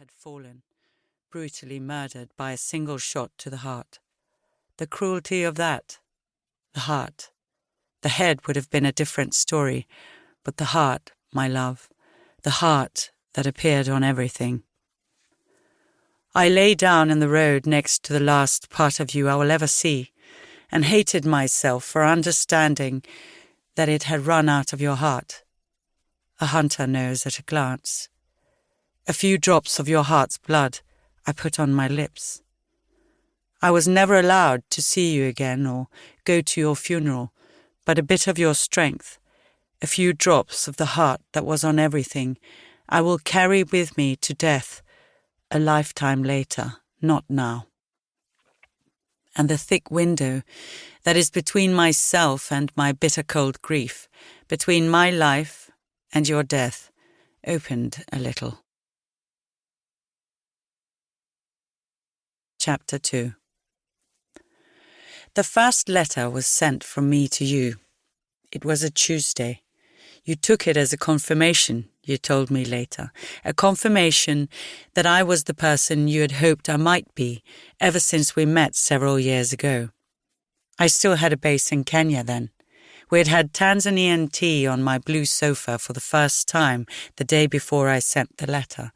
had fallen, brutally murdered by a single shot to the heart. The cruelty of that. The heart. The head would have been a different story, but the heart, my love, the heart that appeared on everything. I lay down in the road next to the last part of you I will ever see, and hated myself for understanding that it had run out of your heart. A hunter knows at a glance. A few drops of your heart's blood I put on my lips. I was never allowed to see you again or go to your funeral, but a bit of your strength, a few drops of the heart that was on everything, I will carry with me to death, a lifetime later, not now. And the thick window that is between myself and my bitter cold grief, between my life and your death, opened a little. Chapter 2. The first letter was sent from me to you. It was a Tuesday. You took it as a confirmation, you told me later, a confirmation that I was the person you had hoped I might be ever since we met several years ago. I still had a base in Kenya then. We had had Tanzanian tea on my blue sofa for the first time the day before I sent the letter.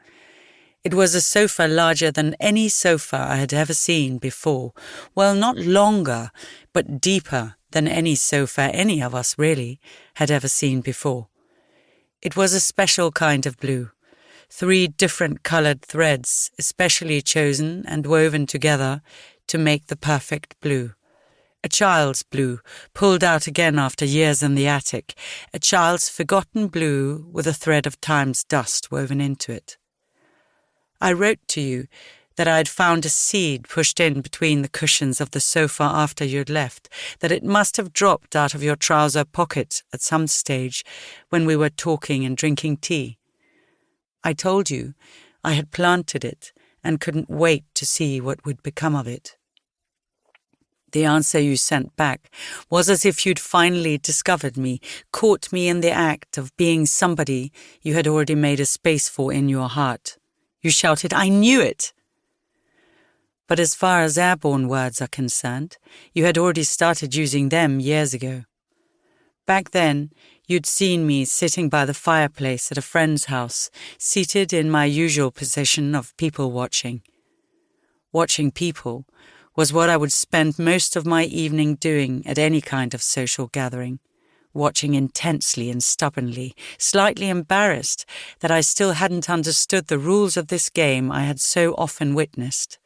It was a sofa larger than any sofa I had ever seen before. Well, not longer, but deeper than any sofa any of us really had ever seen before. It was a special kind of blue. 3 different coloured threads, especially chosen and woven together to make the perfect blue. A child's blue, pulled out again after years in the attic. A child's forgotten blue with a thread of time's dust woven into it. I wrote to you that I had found a seed pushed in between the cushions of the sofa after you had left, that it must have dropped out of your trouser pocket at some stage when we were talking and drinking tea. I told you I had planted it and couldn't wait to see what would become of it. The answer you sent back was as if you'd finally discovered me, caught me in the act of being somebody you had already made a space for in your heart. You shouted, "I knew it!" But as far as airborne words are concerned, you had already started using them years ago. Back then, you'd seen me sitting by the fireplace at a friend's house, seated in my usual position of people watching. Watching people was what I would spend most of my evening doing at any kind of social gathering. Watching intensely and stubbornly, slightly embarrassed that I still hadn't understood the rules of this game I had so often witnessed,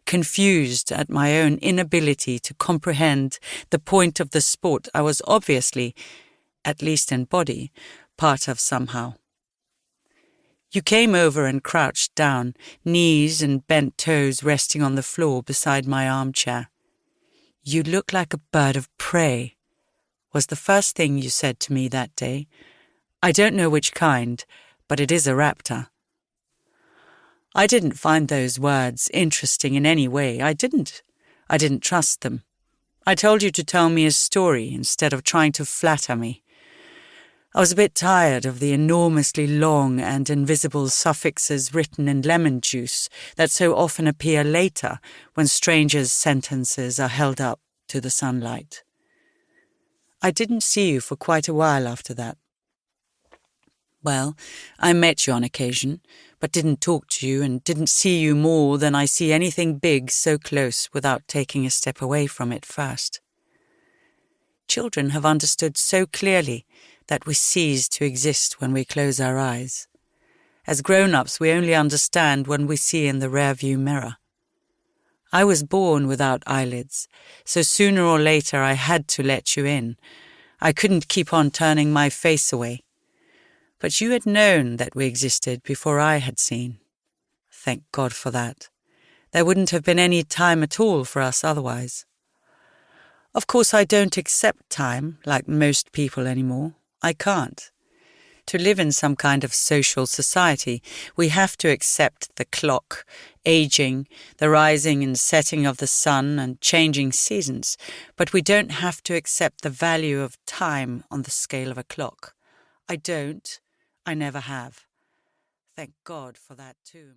confused at my own inability to comprehend the point of the sport I was obviously, at least in body, part of somehow. You came over and crouched down, knees and bent toes resting on the floor beside my armchair. "You look like a bird of prey," was the first thing you said to me that day. I don't know which kind, but it is a raptor. I didn't find those words interesting in any way. I didn't trust them. I told you to tell me a story instead of trying to flatter me. I was a bit tired of the enormously long and invisible suffixes written in lemon juice that so often appear later when strangers' sentences are held up to the sunlight. I didn't see you for quite a while after that. Well, I met you on occasion, but didn't talk to you and didn't see you more than I see anything big so close without taking a step away from it first. Children have understood so clearly that we cease to exist when we close our eyes. As grown-ups, we only understand when we see in the rearview mirror. I was born without eyelids, so sooner or later I had to let you in. I couldn't keep on turning my face away. But you had known that we existed before I had seen. Thank God for that. There wouldn't have been any time at all for us otherwise. Of course, I don't accept time like most people anymore. I can't. To live in some kind of social society, we have to accept the clock, aging, the rising and setting of the sun and changing seasons, but we don't have to accept the value of time on the scale of a clock. I don't. I never have. Thank God for that too.